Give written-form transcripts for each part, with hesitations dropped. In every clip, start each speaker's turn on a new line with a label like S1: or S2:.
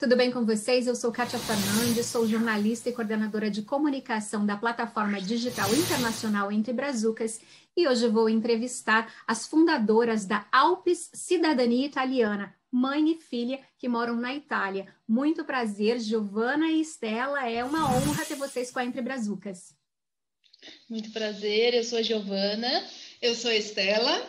S1: tudo bem com vocês? Eu sou Kátia Fernandes, sou jornalista e coordenadora de comunicação da plataforma digital internacional Entre Brazucas e hoje vou entrevistar as fundadoras da Alpes Cidadania Italiana, mãe e filha que moram na Itália. Muito prazer, Giovana e Estela, é uma honra ter vocês com a Entre Brazucas.
S2: Muito prazer, eu sou a Giovana, eu sou a Estela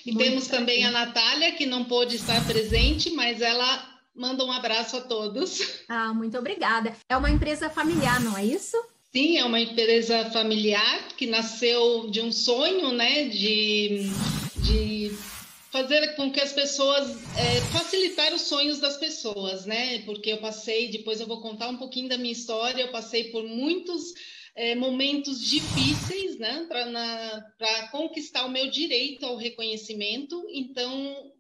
S2: e
S1: Muito
S2: temos
S1: prazer.
S2: também a Natália, que não pôde estar presente, mas ela manda um abraço a todos.
S1: Ah, muito obrigada. É uma empresa familiar, não é isso?
S2: Sim, é uma empresa familiar que nasceu de um sonho, né, de fazer com que as pessoas, facilitar os sonhos das pessoas, né, porque eu passei, depois eu vou contar um pouquinho da minha história, eu passei por muitos momentos difíceis, né, para conquistar o meu direito ao reconhecimento. Então,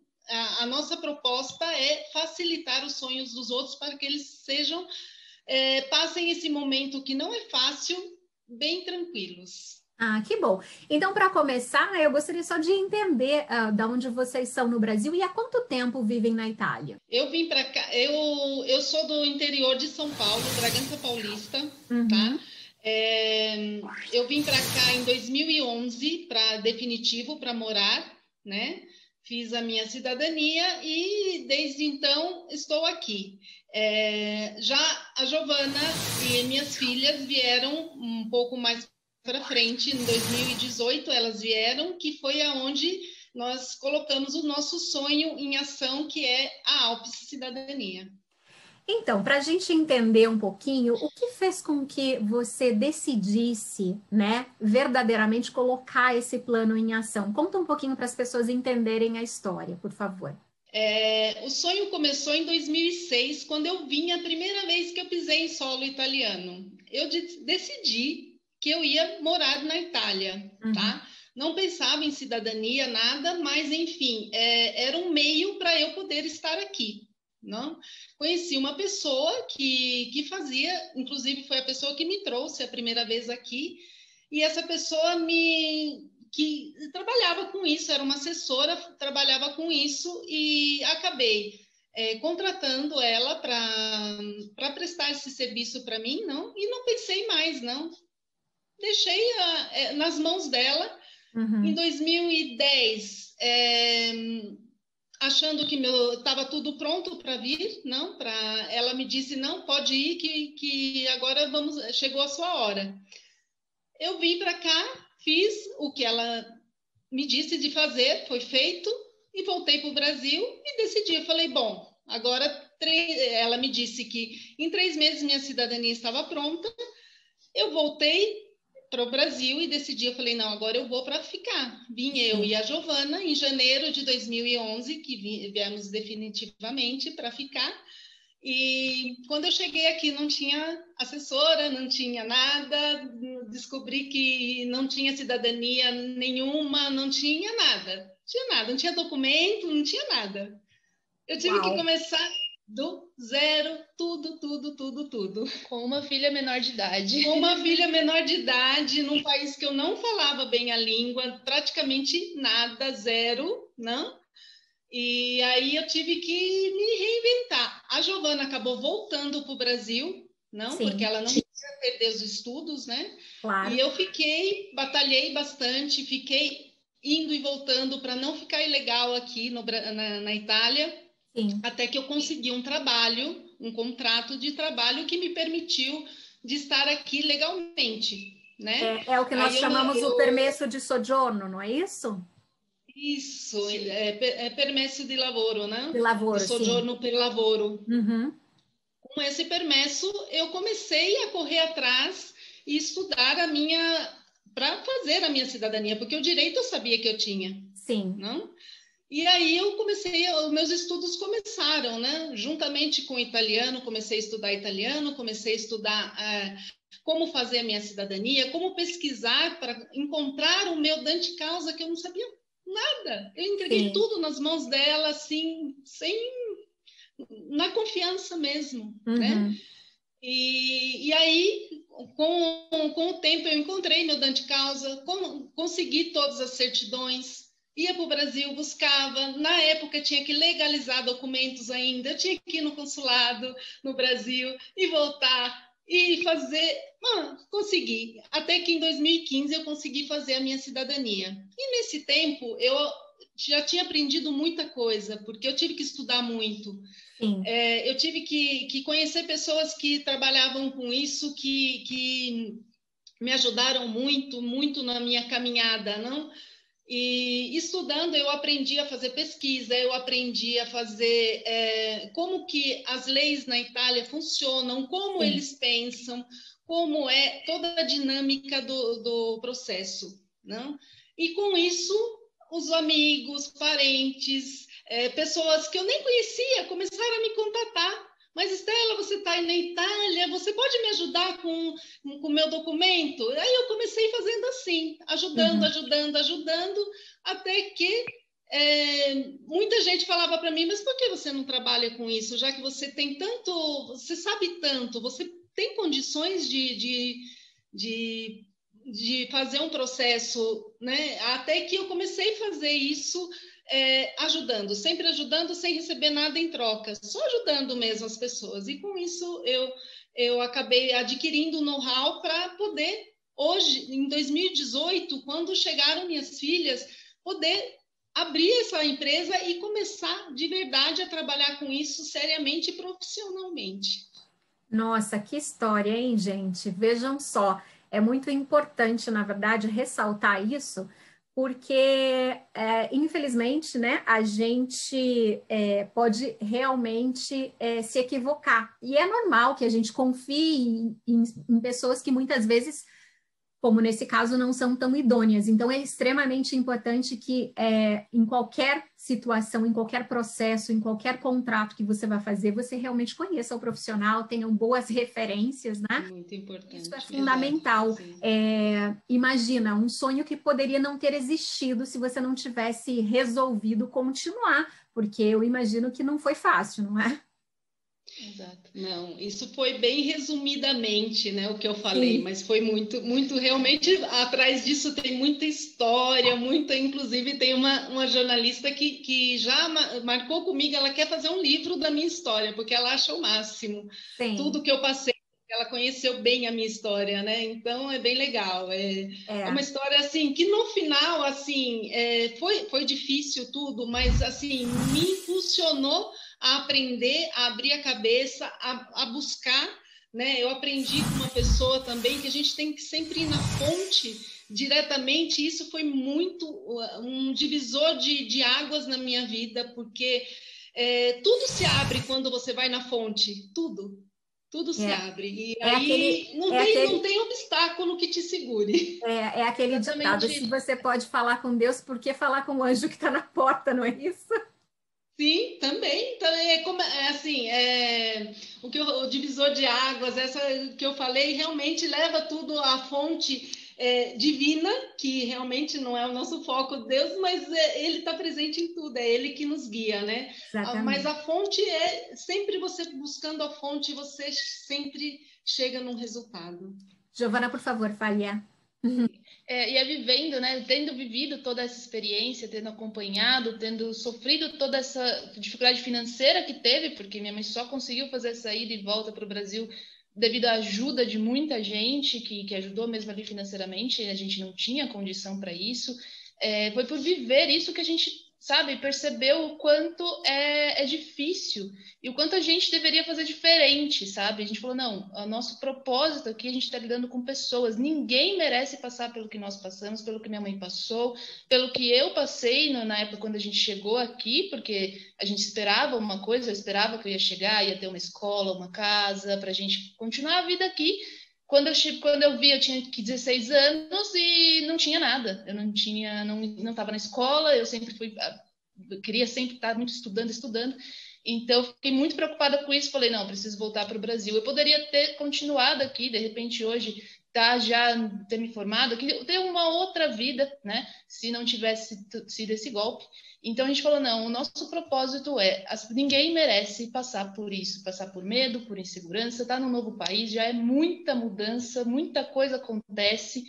S2: a nossa proposta é facilitar os sonhos dos outros para que eles passem esse momento que não é fácil, bem tranquilos.
S1: Ah, que bom. Então, para começar, eu gostaria só de entender de onde vocês são no Brasil e há quanto tempo vivem na Itália.
S2: Eu vim para cá, eu sou do interior de São Paulo, Bragança Paulista,
S1: Uhum.
S2: tá? Eu vim para cá em 2011 para definitivo para morar, né? Fiz a minha cidadania e desde então estou aqui. Já a Giovana e minhas filhas vieram um pouco mais para frente, em 2018 elas vieram, que foi aonde nós colocamos o nosso sonho em ação, que é a Alpes Cidadania.
S1: Então, para a gente entender um pouquinho, o que fez com que você decidisse, né, verdadeiramente colocar esse plano em ação? Conta um pouquinho para as pessoas entenderem a história, por favor.
S2: O sonho começou em 2006, quando eu vim a primeira vez que eu pisei em solo italiano. Eu decidi que eu ia morar na Itália, tá? Não pensava em cidadania, nada, mas enfim, era um meio para eu poder estar aqui. Não? Conheci uma pessoa que fazia, inclusive foi a pessoa que me trouxe a primeira vez aqui, e essa pessoa que trabalhava com isso, era uma assessora, trabalhava com isso, e acabei contratando ela para prestar esse serviço para mim, não? E não pensei mais, não. Deixei nas mãos dela. Em 2010, achando que estava tudo pronto para vir, não? Ela me disse, não, pode ir, que agora chegou a sua hora. Eu vim para cá, fiz o que ela me disse de fazer, foi feito, e voltei para o Brasil e decidi. Eu falei, bom, agora ela me disse que em 3 meses minha cidadania estava pronta. Eu voltei para o Brasil e decidi, eu falei, não, agora eu vou para ficar. Vim eu e a Giovana em janeiro de 2011, que viemos definitivamente para ficar. E quando eu cheguei aqui não tinha assessora, não tinha nada, descobri que não tinha cidadania nenhuma, não tinha nada, não tinha documento, não tinha nada. Eu tive que começar do zero, tudo.
S3: Com uma filha menor de idade.
S2: Com uma filha menor de idade, num país que eu não falava bem a língua, praticamente nada, zero, não? E aí eu tive que me reinventar. A Giovana acabou voltando para o Brasil, não? Sim. Porque ela não queria perder os estudos, né?
S1: Claro.
S2: E eu batalhei bastante, fiquei indo e voltando para não ficar ilegal aqui na Itália. Sim. Até que eu consegui um trabalho, um contrato de trabalho que me permitiu de estar aqui legalmente, né?
S1: É o que nós chamamos o permesso de soggiorno, não é isso?
S2: Isso, permesso de lavoro, né?
S1: De lavoro,
S2: de soggiorno
S1: sim.
S2: per lavoro.
S1: Uhum.
S2: Com esse permesso, eu comecei a correr atrás e estudar para fazer a minha cidadania, porque o direito eu sabia que eu tinha.
S1: Sim.
S2: Não? E aí os meus estudos começaram, né? Juntamente com o italiano, comecei a estudar italiano, comecei a estudar como fazer a minha cidadania, como pesquisar para encontrar o meu dante causa, que eu não sabia nada. Eu entreguei tudo nas mãos dela, assim, na confiança mesmo, né? E aí, com o tempo, eu encontrei meu dante causa, consegui todas as certidões, ia para o Brasil, buscava. Na época tinha que legalizar documentos ainda, eu tinha que ir no consulado no Brasil e voltar e fazer. Consegui. Até que em 2015 eu consegui fazer a minha cidadania. E nesse tempo eu já tinha aprendido muita coisa, porque eu tive que estudar muito. Eu tive que conhecer pessoas que trabalhavam com isso, que me ajudaram muito, muito na minha caminhada, não? E estudando, eu aprendi a fazer pesquisa, eu aprendi a fazer como que as leis na Itália funcionam, como eles pensam, como é toda a dinâmica do processo, não? E com isso, os amigos, parentes, pessoas que eu nem conhecia começaram a me contatar. Mas, Estela, você está aí na Itália, você pode me ajudar com o meu documento? Aí eu comecei fazendo assim, ajudando, até que muita gente falava para mim, mas por que você não trabalha com isso? Já que você tem tanto, você sabe tanto, você tem condições de fazer um processo, né? Até que eu comecei a fazer isso, ajudando, sempre ajudando, sem receber nada em troca, só ajudando mesmo as pessoas. E com isso eu acabei adquirindo know-how para poder, hoje, em 2018, quando chegaram minhas filhas, poder abrir essa empresa e começar de verdade a trabalhar com isso seriamente e profissionalmente.
S1: Nossa, que história, hein, gente? Vejam só, é muito importante, na verdade, ressaltar isso, porque, infelizmente, né, a gente pode realmente se equivocar. E é normal que a gente confie em pessoas que muitas vezes, como nesse caso, não são tão idôneas. Então, é extremamente importante que em qualquer situação, em qualquer processo, em qualquer contrato que você vai fazer, você realmente conheça o profissional, tenham boas referências, né?
S2: Muito importante.
S1: Isso é fundamental. Imagina, um sonho que poderia não ter existido se você não tivesse resolvido continuar, porque eu imagino que não foi fácil, não é?
S2: Exato. Não, isso foi bem resumidamente, né, o que eu falei, sim, mas foi muito, muito, realmente, atrás disso tem muita história, muita, inclusive tem uma jornalista que já marcou comigo, ela quer fazer um livro da minha história, porque ela acha o máximo, sim, tudo que eu passei, ela conheceu bem a minha história, né, então é bem legal, é uma história, assim, que no final, assim, foi difícil tudo, mas, assim, me impulsionou a aprender, a abrir a cabeça, a buscar, né? Eu aprendi com uma pessoa também que a gente tem que sempre ir na fonte diretamente. Isso foi muito um divisor de águas na minha vida, porque tudo se abre quando você vai na fonte, tudo se abre. E aí não tem obstáculo que te segure.
S1: É aquele ditado, se você pode falar com Deus, por que falar com o anjo que está na porta, não é isso?
S2: Sim, também. O divisor de águas, essa que eu falei, realmente leva tudo à fonte divina, que realmente não é o nosso foco, Deus, mas ele está presente em tudo, é ele que nos guia, né? Exatamente. Mas a fonte sempre você buscando a fonte, você sempre chega num resultado.
S1: Giovana, por favor, fale.
S3: Ia vivendo, né? Tendo vivido toda essa experiência, tendo acompanhado, tendo sofrido toda essa dificuldade financeira que teve, porque minha mãe só conseguiu fazer essa ida e volta para o Brasil devido à ajuda de muita gente que ajudou mesmo ali financeiramente, a gente não tinha condição para isso. Foi por viver isso que a gente, sabe, percebeu o quanto é difícil e o quanto a gente deveria fazer diferente, sabe? A gente falou, não, o nosso propósito aqui, a gente está lidando com pessoas, ninguém merece passar pelo que nós passamos, pelo que minha mãe passou, pelo que eu passei na época quando a gente chegou aqui, porque a gente esperava uma coisa, eu esperava que eu ia chegar, ia ter uma escola, uma casa, para a gente continuar a vida aqui. Quando eu vi, eu tinha 16 anos e não tinha nada. Eu não estava na escola, eu queria sempre estar muito estudando. Então, eu fiquei muito preocupada com isso. Falei, não, preciso voltar para o Brasil. Eu poderia ter continuado aqui, de repente, hoje, já ter me formado aqui, ter uma outra vida, né? Se não tivesse sido esse golpe. Então, a gente falou, não, o nosso propósito ninguém merece passar por isso, passar por medo, por insegurança, tá num novo país, já é muita mudança, muita coisa acontece.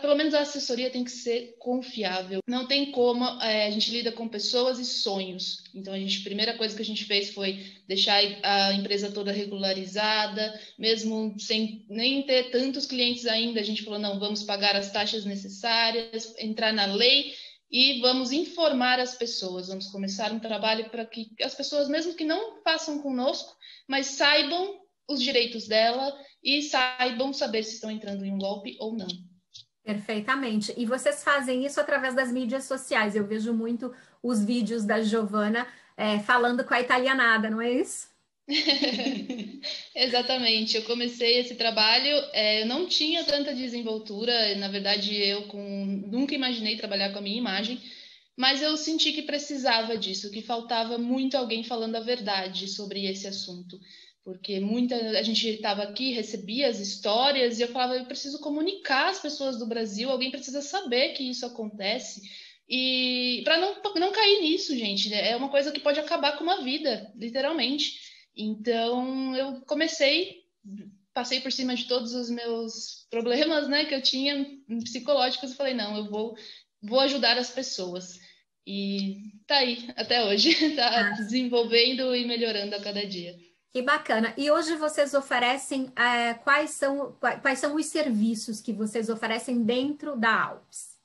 S3: pelo menos a assessoria tem que ser confiável. Não tem como, a gente lida com pessoas e sonhos. Então, a primeira coisa que a gente fez foi deixar a empresa toda regularizada, mesmo sem nem ter tantos clientes ainda, a gente falou, não, vamos pagar as taxas necessárias, entrar na lei e vamos informar as pessoas. Vamos começar um trabalho para que as pessoas, mesmo que não façam conosco, mas saibam os direitos dela e saibam saber se estão entrando em um golpe ou não.
S1: Perfeitamente. E vocês fazem isso através das mídias sociais. Eu vejo muito os vídeos da Giovana falando com a italianada, não é isso?
S3: Exatamente. Eu comecei esse trabalho, eu não tinha tanta desenvoltura, na verdade nunca imaginei trabalhar com a minha imagem, mas eu senti que precisava disso, que faltava muito alguém falando a verdade sobre esse assunto. Porque a gente estava aqui, recebia as histórias e eu falava, eu preciso comunicar às pessoas do Brasil, alguém precisa saber que isso acontece e para não cair nisso, gente, né? É uma coisa que pode acabar com uma vida, literalmente. Então eu passei por cima de todos os meus problemas, né, que eu tinha psicológicos e falei, não, eu vou ajudar as pessoas. E tá aí até hoje, tá desenvolvendo e melhorando a cada dia.
S1: Que bacana. E hoje vocês oferecem, quais são os serviços que vocês oferecem dentro da Alpes?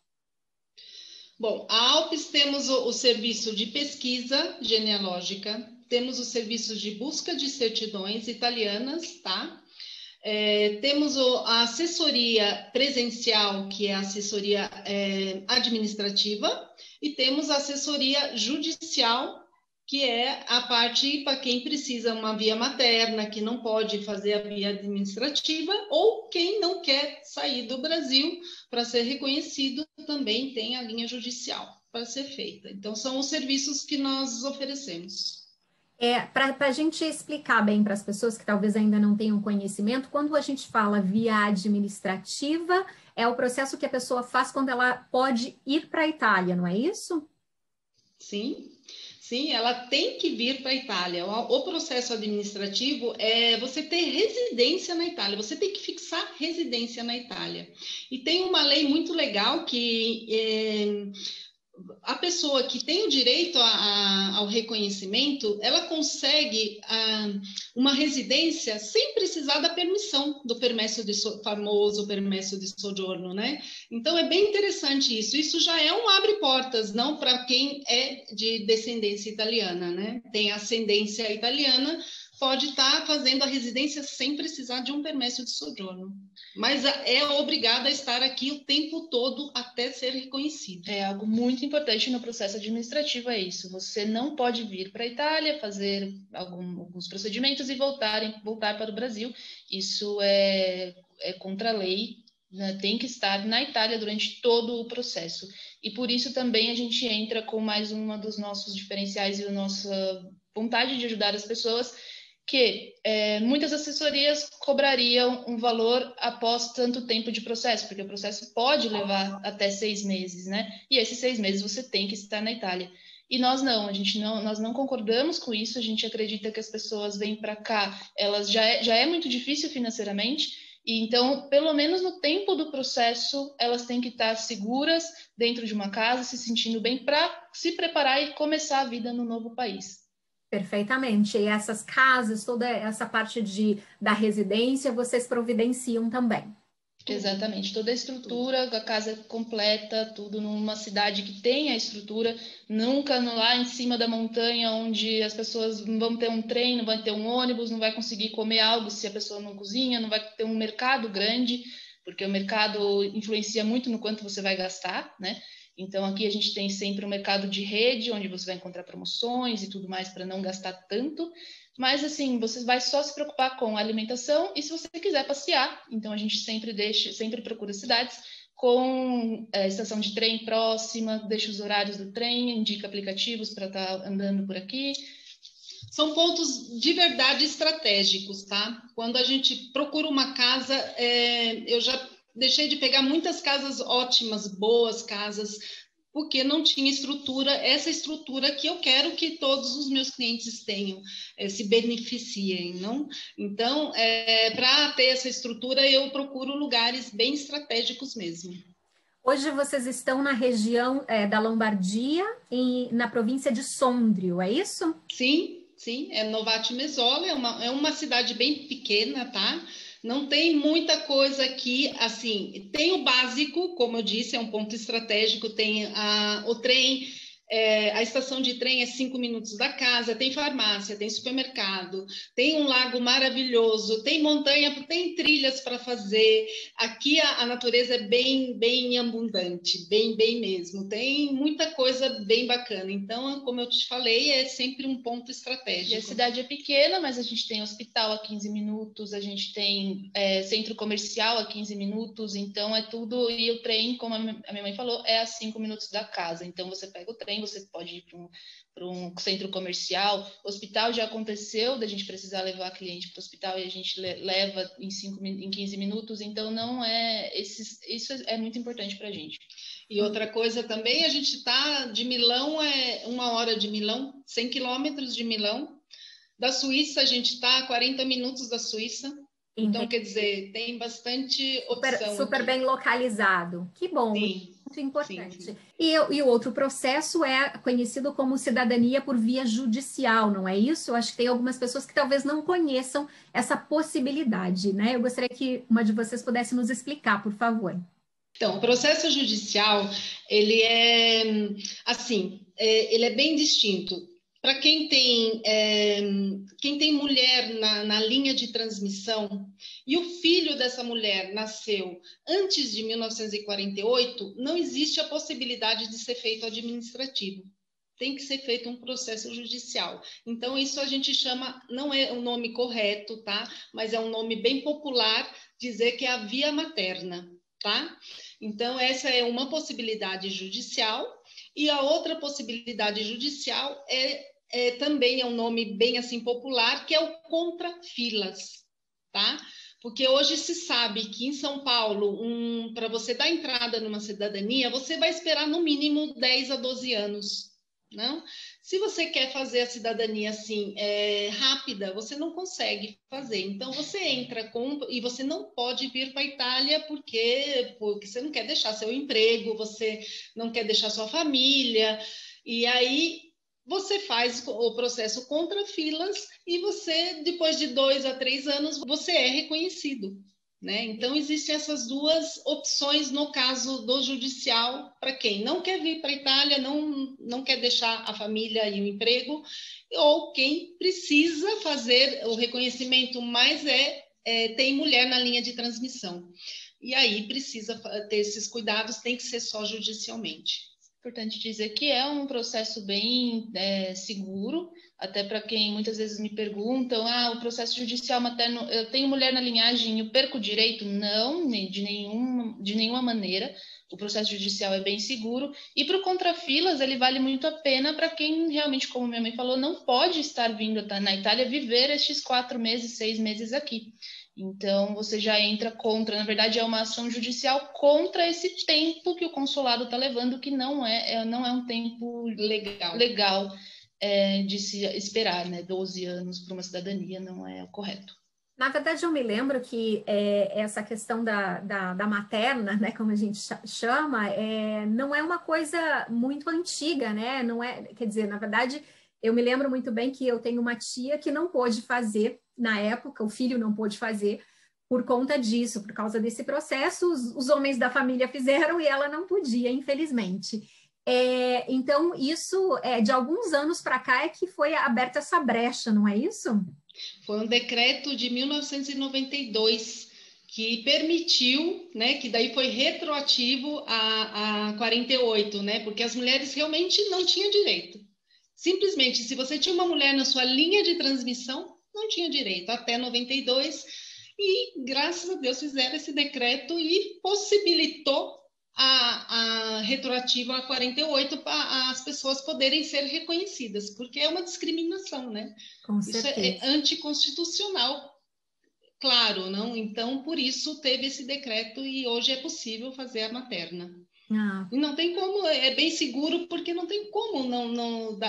S2: Bom, a Alpes temos o serviço de pesquisa genealógica, temos os serviços de busca de certidões italianas, tá? Temos a assessoria presencial, que é a assessoria administrativa, e temos a assessoria judicial, que é a parte para quem precisa uma via materna, que não pode fazer a via administrativa, ou quem não quer sair do Brasil para ser reconhecido, também tem a linha judicial para ser feita. Então, são os serviços que nós oferecemos.
S1: Para a gente explicar bem para as pessoas que talvez ainda não tenham conhecimento, quando a gente fala via administrativa, é o processo que a pessoa faz quando ela pode ir para a Itália, não é isso?
S2: Sim. Sim, ela tem que vir para a Itália. O processo administrativo é você ter residência na Itália, você tem que fixar residência na Itália. E tem uma lei muito legal que a pessoa que tem o direito ao reconhecimento, ela consegue uma residência sem precisar da permissão do famoso permesso de soggiorno, né? Então, é bem interessante isso. Isso já é um abre portas, não para quem é de descendência italiana, né? Tem ascendência italiana, pode estar fazendo a residência sem precisar de um permesso de soggiorno. Mas é obrigada a estar aqui o tempo todo até ser reconhecido.
S3: É algo muito importante no processo administrativo, é isso. Você não pode vir para a Itália, fazer alguns procedimentos e voltar para o Brasil. Isso é contra a lei, né? Tem que estar na Itália durante todo o processo. E por isso também a gente entra com mais uma dos nossos diferenciais e a nossa vontade de ajudar as pessoas, que muitas assessorias cobrariam um valor após tanto tempo de processo, porque o processo pode levar até 6 meses, né? E esses 6 meses você tem que estar na Itália. E nós não concordamos com isso, a gente acredita que as pessoas vêm para cá, elas já é muito difícil financeiramente, e então, pelo menos no tempo do processo, elas têm que estar seguras dentro de uma casa, se sentindo bem para se preparar e começar a vida no novo país.
S1: Perfeitamente. E essas casas, toda essa parte da residência, vocês providenciam também.
S3: Exatamente. Toda a estrutura, a casa completa, tudo numa cidade que tem a estrutura, nunca lá em cima da montanha, onde as pessoas não vão ter um trem, não vai ter um ônibus, não vai conseguir comer algo se a pessoa não cozinha, não vai ter um mercado grande, porque o mercado influencia muito no quanto você vai gastar, né? Então, aqui a gente tem sempre um mercado de rede, onde você vai encontrar promoções e tudo mais para não gastar tanto. Mas, assim, você vai só se preocupar com a alimentação e se você quiser passear. Então, a gente sempre procura cidades com estação de trem próxima, deixa os horários do trem, indica aplicativos para estar andando por aqui.
S2: São pontos de verdade estratégicos, tá? Quando a gente procura uma casa, eu já deixei de pegar muitas casas ótimas, boas casas, porque não tinha estrutura, essa estrutura que eu quero que todos os meus clientes tenham, se beneficiem, não? Então, para ter essa estrutura, eu procuro lugares bem estratégicos mesmo.
S1: Hoje vocês estão na região da Lombardia, na província de Sondrio, é isso?
S2: Sim, sim, é Novate Mesola, é uma cidade bem pequena, tá? Não tem muita coisa aqui, assim, tem o básico, como eu disse, é um ponto estratégico, tem o trem, a estação de trem é 5 minutos da casa, tem farmácia, tem supermercado, tem um lago maravilhoso, tem montanha, tem trilhas para fazer. Aqui a natureza é bem, bem abundante, bem, bem mesmo. Tem muita coisa bem bacana. Então, como eu te falei, é sempre um ponto estratégico.
S3: E a cidade é pequena, mas a gente tem hospital a 15 minutos, a gente tem centro comercial a 15 minutos, então é tudo. E o trem, como a minha mãe falou, é a 5 minutos da casa. Então, você pega o trem, você pode ir para um centro comercial. Hospital já aconteceu da gente precisar levar a cliente para o hospital e a gente leva em 15 minutos. Então, não é isso é muito importante para a gente.
S2: E outra coisa também, a gente está de Milão, 1 hora de Milão, 100 quilômetros de Milão. Da Suíça, a gente está a 40 minutos da Suíça.
S1: Entendi.
S2: Então, quer dizer, tem bastante opção.
S1: Super bem localizado. Que bom.
S2: Sim,
S1: muito importante.
S2: Sim.
S1: E o outro processo é conhecido como cidadania por via judicial, não é isso? Eu acho que tem algumas pessoas que talvez não conheçam essa possibilidade, né? Eu gostaria que uma de vocês pudesse nos explicar, por favor.
S2: Então, o processo judicial, ele é, assim, ele é bem distinto. Para quem tem mulher na linha de transmissão e o filho dessa mulher nasceu antes de 1948, não existe a possibilidade de ser feito administrativo. Tem que ser feito um processo judicial. Então, isso a gente chama, não é o nome correto, tá? Mas é um nome bem popular, dizer que é a via materna, tá? Então, essa é uma possibilidade judicial. E a outra possibilidade judicial também é um nome bem assim popular, que é o contrafilas, tá? Porque hoje se sabe que em São Paulo, para você dar entrada numa cidadania, você vai esperar no mínimo 10 a 12 anos, não? Se você quer fazer a cidadania assim, rápida, você não consegue fazer. Então, você entra e você não pode vir para a Itália porque você não quer deixar seu emprego, você não quer deixar sua família, e aí você faz o processo contra filas e você, depois de 2 a 3 anos, você é reconhecido, né? Então, existem essas duas opções no caso do judicial para quem não quer vir para a Itália, não quer deixar a família e o emprego, ou quem precisa fazer o reconhecimento, mas tem mulher na linha de transmissão. E aí precisa ter esses cuidados, tem que ser só judicialmente.
S3: Importante dizer que é um processo bem seguro, até para quem muitas vezes me perguntam, o processo judicial materno, eu tenho mulher na linhagem, eu perco o direito? Não, de nenhuma maneira. O processo judicial é bem seguro. E para o contrafilas, ele vale muito a pena para quem realmente, como minha mãe falou, não pode estar vindo na Itália viver estes 4 meses, 6 meses aqui. Então, você já entra contra, na verdade, é uma ação judicial contra esse tempo que o consulado está levando, que não é um tempo legal de se esperar, né? 12 anos para uma cidadania não é o correto.
S1: Na verdade, eu me lembro que essa questão da materna, né, como a gente chama, não é uma coisa muito antiga, né? Não é, quer dizer, na verdade, eu me lembro muito bem que eu tenho uma tia que não pôde fazer na época, o filho não pôde fazer por conta disso, por causa desse processo, os homens da família fizeram e ela não podia, infelizmente. Então, isso de alguns anos para cá é que foi aberta essa brecha, não é isso?
S2: Foi um decreto de 1992 que permitiu, né, que daí foi retroativo a 48, né, porque as mulheres realmente não tinham direito. Simplesmente, se você tinha uma mulher na sua linha de transmissão, não tinha direito, até 92, e graças a Deus fizeram esse decreto e possibilitou a retroativa a 48 para as pessoas poderem ser reconhecidas, porque é uma discriminação, né?
S1: Com
S2: isso
S1: certeza.
S2: É anticonstitucional, claro, não? Então, por isso teve esse decreto e hoje é possível fazer a materna.
S1: Ah,
S2: E não tem como, é bem seguro, porque não tem como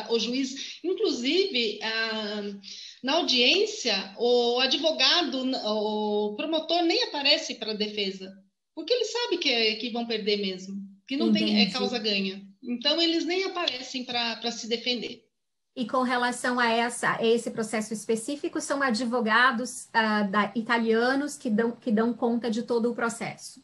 S2: o juiz, inclusive, na audiência, o advogado, o promotor nem aparece para a defesa, porque ele sabe que vão perder mesmo, que não tem
S1: entendi.
S2: causa ganha. Então, eles nem aparecem para se defender.
S1: E com relação a esse processo específico, são advogados italianos que dão conta de todo o processo.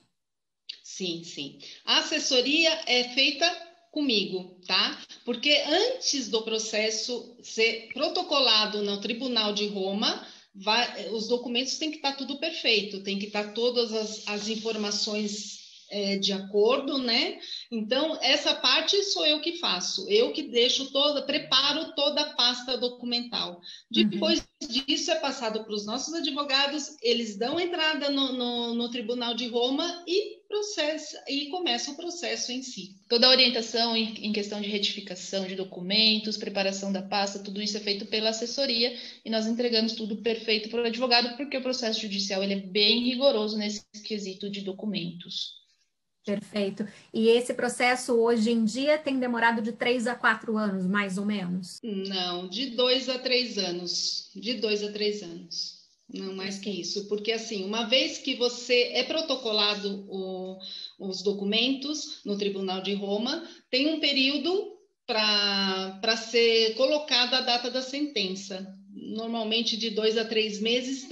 S2: Sim, sim. A assessoria é feita comigo, tá? Porque antes do processo ser protocolado no Tribunal de Roma, os documentos têm que estar tudo perfeito, tem que estar todas as informações de acordo, né? Então, essa parte sou eu que faço, eu que preparo toda a pasta documental.
S1: Uhum.
S2: Depois disso é passado para os nossos advogados, eles dão entrada no Tribunal de Roma e começa o processo em si.
S3: Toda a orientação em questão de retificação de documentos, preparação da pasta, tudo isso é feito pela assessoria e nós entregamos tudo perfeito para o advogado, porque o processo judicial ele é bem rigoroso nesse quesito de documentos.
S1: Perfeito. E esse processo hoje em dia tem demorado de 3 a 4 anos, mais ou menos?
S2: Não, de 2 a 3 anos. De 2 a 3 anos. Não mais que isso. Porque, assim, uma vez que você é protocolado os documentos no Tribunal de Roma, tem um período para ser colocada a data da sentença. Normalmente de 2 a 3 meses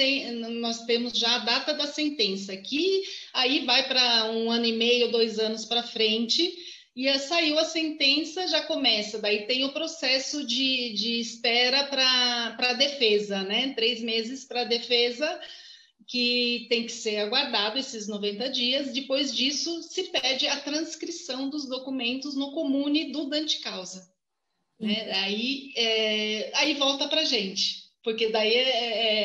S2: nós temos já a data da sentença, que aí vai para 1 ano e meio, 2 anos para frente, e saiu a sentença, já começa, daí tem o processo de espera para a defesa, né? 3 meses para a defesa, que tem que ser aguardado esses 90 dias. Depois disso, se pede a transcrição dos documentos no comune do dante causa. Né? Aí volta para a gente, porque daí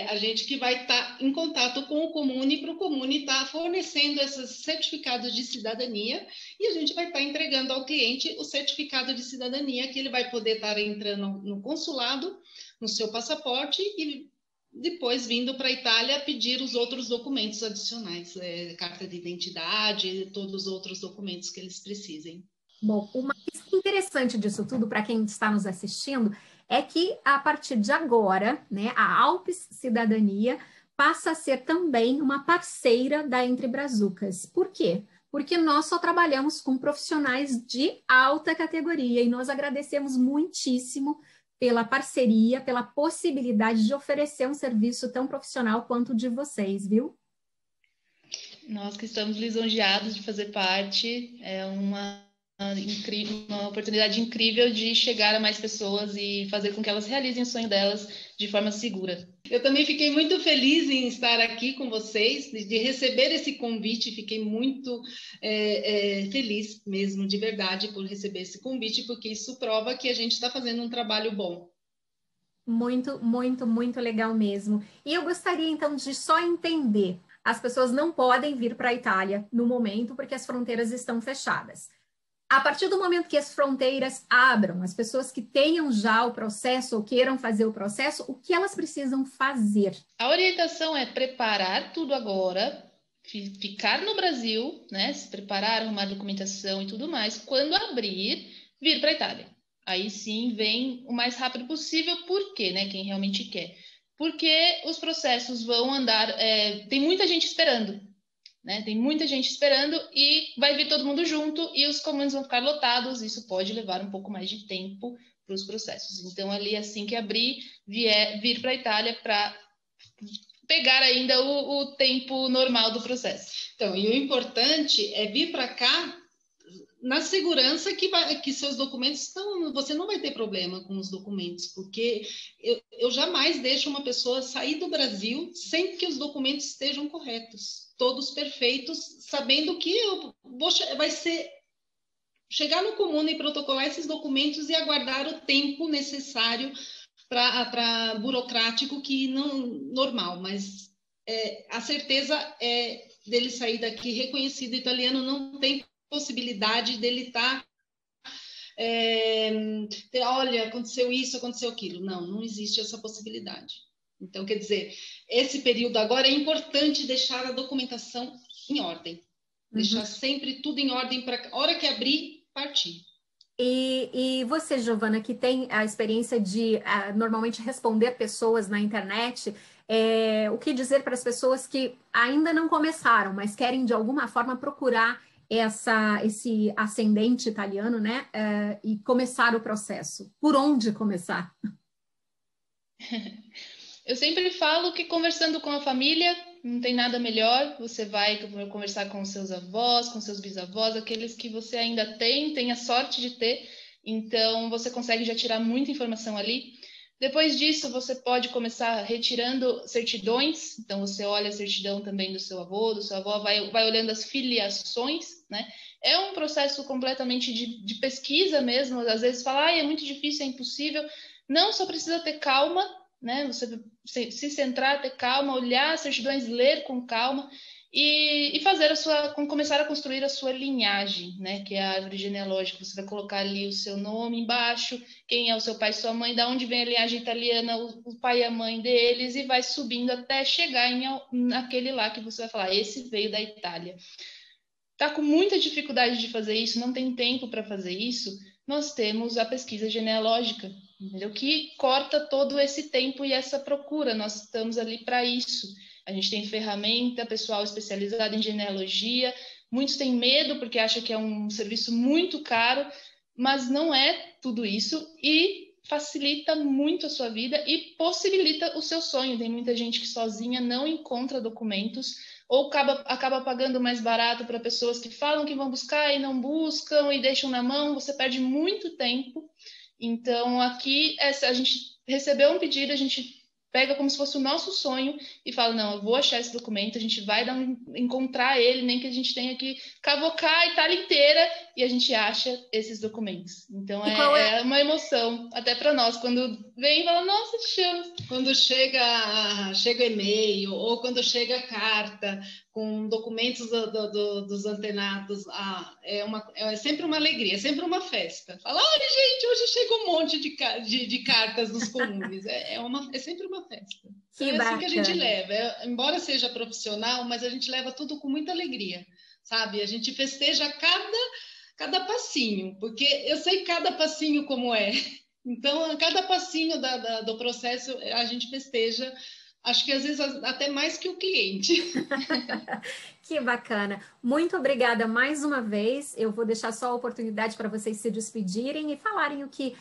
S2: a gente que vai estar em contato com o comune, para o comune estar fornecendo esses certificados de cidadania, e a gente vai estar entregando ao cliente o certificado de cidadania, que ele vai poder estar entrando no consulado, no seu passaporte, e depois vindo para a Itália pedir os outros documentos adicionais, carta de identidade, todos os outros documentos que eles precisem.
S1: Bom, o mais interessante disso tudo, para quem está nos assistindo, é que a partir de agora, né, a Alpes Cidadania passa a ser também uma parceira da Entre Brazucas. Por quê? Porque nós só trabalhamos com profissionais de alta categoria e nós agradecemos muitíssimo pela parceria, pela possibilidade de oferecer um serviço tão profissional quanto o de vocês, viu?
S3: Nós que estamos lisonjeados de fazer parte, é uma oportunidade incrível de chegar a mais pessoas e fazer com que elas realizem o sonho delas de forma segura.
S2: Eu também fiquei muito feliz em estar aqui com vocês, de receber esse convite, fiquei muito feliz mesmo, de verdade, por receber esse convite, porque isso prova que a gente está fazendo um trabalho bom.
S1: Muito, muito, muito legal mesmo. E eu gostaria então de só entender, as pessoas não podem vir para a Itália no momento porque as fronteiras estão fechadas. A partir do momento que as fronteiras abram, as pessoas que tenham já o processo ou queiram fazer o processo, o que elas precisam fazer?
S3: A orientação é preparar tudo agora, ficar no Brasil, né, se preparar, arrumar documentação e tudo mais. Quando abrir, vir para a Itália. Aí sim vem o mais rápido possível. Por quê, né? Quem realmente quer. Porque os processos vão andar... tem muita gente esperando. Né? Tem muita gente esperando e vai vir todo mundo junto e os comuns vão ficar lotados. Isso pode levar um pouco mais de tempo para os processos. Então, ali, assim que abrir, vir para a Itália para pegar ainda o tempo normal do processo.
S2: Então, e o importante é vir para cá na segurança que seus documentos estão... Você não vai ter problema com os documentos, porque eu jamais deixo uma pessoa sair do Brasil sem que os documentos estejam corretos, todos perfeitos, sabendo que vai ser chegar no comune e protocolar esses documentos e aguardar o tempo necessário para burocrático, que não normal, mas a certeza é dele sair daqui reconhecido italiano. Não tem possibilidade dele estar olha, aconteceu isso, aconteceu aquilo. Não existe essa possibilidade. Então, quer dizer, esse período agora é importante deixar a documentação em ordem. Deixar sempre tudo em ordem para a hora que abrir, partir.
S1: E você, Giovana, que tem a experiência de normalmente responder pessoas na internet, o que dizer para as pessoas que ainda não começaram, mas querem de alguma forma procurar esse ascendente italiano, né? E começar o processo. Por onde começar?
S3: Eu sempre falo que conversando com a família não tem nada melhor. Você vai conversar com seus avós, com seus bisavós, aqueles que você ainda tem a sorte de ter. Então, você consegue já tirar muita informação ali. Depois disso, você pode começar retirando certidões. Então, você olha a certidão também do seu avô, do seu avó, vai olhando as filiações, né? É um processo completamente de pesquisa mesmo. Às vezes fala, é muito difícil, é impossível. Não, só precisa ter calma, né? Você se centrar, ter calma, olhar as certidões, ler com calma e começar a construir a sua linhagem, né? Que é a árvore genealógica. Você vai colocar ali o seu nome embaixo, quem é o seu pai e sua mãe, da onde vem a linhagem italiana, o pai e a mãe deles, e vai subindo até chegar naquele lá que você vai falar, esse veio da Itália. Tá com muita dificuldade de fazer isso, não tem tempo para fazer isso, nós temos a pesquisa genealógica, entendeu? Que corta todo esse tempo e essa procura, nós estamos ali para isso. A gente tem ferramenta, pessoal especializado em genealogia, muitos têm medo porque acham que é um serviço muito caro, mas não é tudo isso e facilita muito a sua vida e possibilita o seu sonho. Tem muita gente que sozinha não encontra documentos ou acaba pagando mais barato para pessoas que falam que vão buscar e não buscam e deixam na mão, você perde muito tempo. Então, aqui, a gente recebeu um pedido, a gente pega como se fosse o nosso sonho e fala, não, eu vou achar esse documento, a gente vai encontrar ele, nem que a gente tenha que cavocar a Itália inteira e a gente acha esses documentos. Então, é uma emoção, até para nós, quando vem e fala, nossa, te chamo.
S2: Quando chega e-mail ou quando chega carta com documentos dos antenados, é sempre uma alegria, é sempre uma festa. Fala, olha, gente, hoje chega um monte de cartas dos comuns. É sempre uma festa. Então, é assim que a gente leva. Embora seja profissional, mas a gente leva tudo com muita alegria, sabe? A gente festeja cada passinho, porque eu sei cada passinho como é. Então, a cada passinho do processo, a gente festeja, acho que às vezes até mais que o cliente.
S1: Que bacana. Muito obrigada mais uma vez. Eu vou deixar só a oportunidade para vocês se despedirem e falarem o que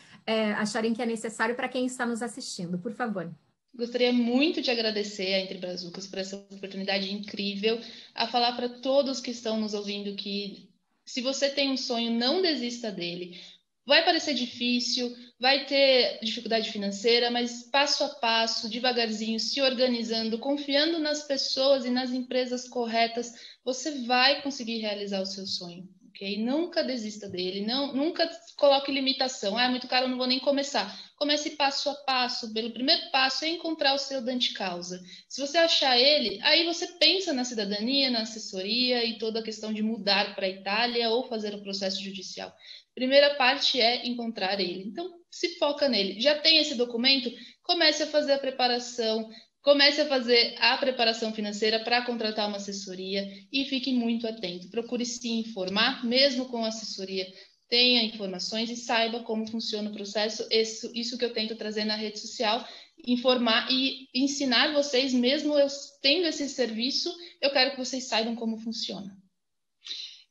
S1: acharem que é necessário para quem está nos assistindo. Por favor.
S3: Gostaria muito de agradecer a Entre Brazucas por essa oportunidade incrível, a falar para todos que estão nos ouvindo que se você tem um sonho, não desista dele. Vai parecer difícil, vai ter dificuldade financeira, mas passo a passo, devagarzinho, se organizando, confiando nas pessoas e nas empresas corretas, você vai conseguir realizar o seu sonho, ok? Nunca desista dele, nunca coloque limitação. Ah, é muito caro, eu não vou nem começar. Comece passo a passo. Pelo primeiro passo é encontrar o seu dante causa. Se você achar ele, aí você pensa na cidadania, na assessoria e toda a questão de mudar para a Itália ou fazer o processo judicial. Primeira parte é encontrar ele. Então, se foca nele. Já tem esse documento? Comece a fazer a preparação, comece a fazer a preparação financeira para contratar uma assessoria e fique muito atento. Procure se informar, mesmo com assessoria. Tenha informações e saiba como funciona o processo. Isso que eu tento trazer na rede social, informar e ensinar vocês, mesmo eu tendo esse serviço, eu quero que vocês saibam como funciona.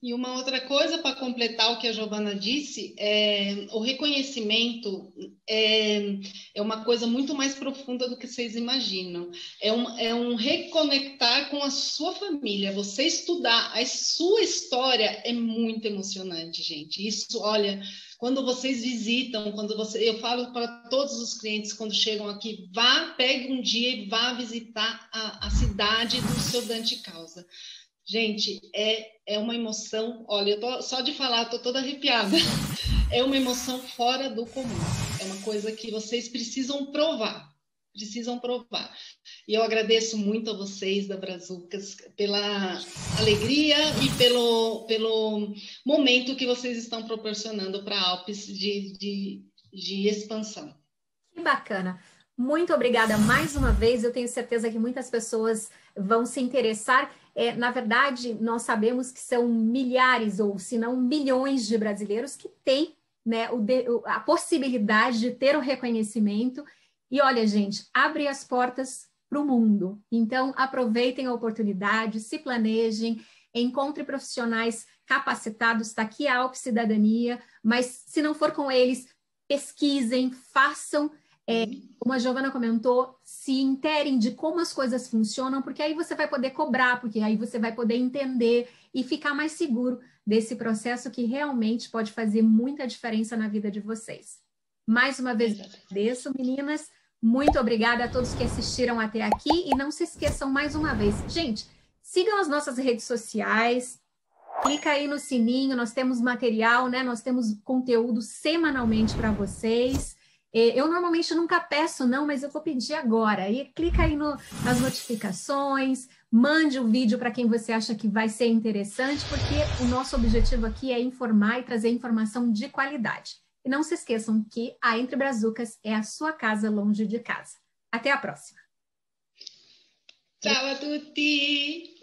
S2: E uma outra coisa para completar o que a Giovana disse, o reconhecimento é uma coisa muito mais profunda do que vocês imaginam. É um reconectar com a sua família. Você estudar a sua história é muito emocionante, gente. Isso, olha, quando vocês visitam, eu falo para todos os clientes quando chegam aqui, pegue um dia e vá visitar a cidade do seu dante causa. Gente, é uma emoção, olha, só de falar, estou toda arrepiada. É uma emoção fora do comum. É uma coisa que vocês precisam provar. E eu agradeço muito a vocês da Brazucas pela alegria e pelo momento que vocês estão proporcionando para a Alpes de expansão.
S1: Que bacana. Muito obrigada mais uma vez. Eu tenho certeza que muitas pessoas vão se interessar. na verdade, nós sabemos que são milhares ou se não milhões de brasileiros que têm, né, a possibilidade de ter o reconhecimento. E olha, gente, abre as portas para o mundo. Então, aproveitem a oportunidade, se planejem, encontre profissionais capacitados. Está aqui a Alp Cidadania, mas se não for com eles, pesquisem, façam, como a Giovana comentou, se interem de como as coisas funcionam, porque aí você vai poder cobrar, porque aí você vai poder entender e ficar mais seguro desse processo que realmente pode fazer muita diferença na vida de vocês. Mais uma vez, agradeço, meninas. Muito obrigada a todos que assistiram até aqui e não se esqueçam mais uma vez. Gente, sigam as nossas redes sociais, clica aí no sininho, nós temos material, né? Nós temos conteúdo semanalmente para vocês. Eu normalmente nunca peço, não, mas eu vou pedir agora. E clica aí nas notificações, mande o vídeo para quem você acha que vai ser interessante, porque o nosso objetivo aqui é informar e trazer informação de qualidade. E não se esqueçam que a Entre Brazucas é a sua casa longe de casa. Até a próxima.
S2: Ciao a tutti!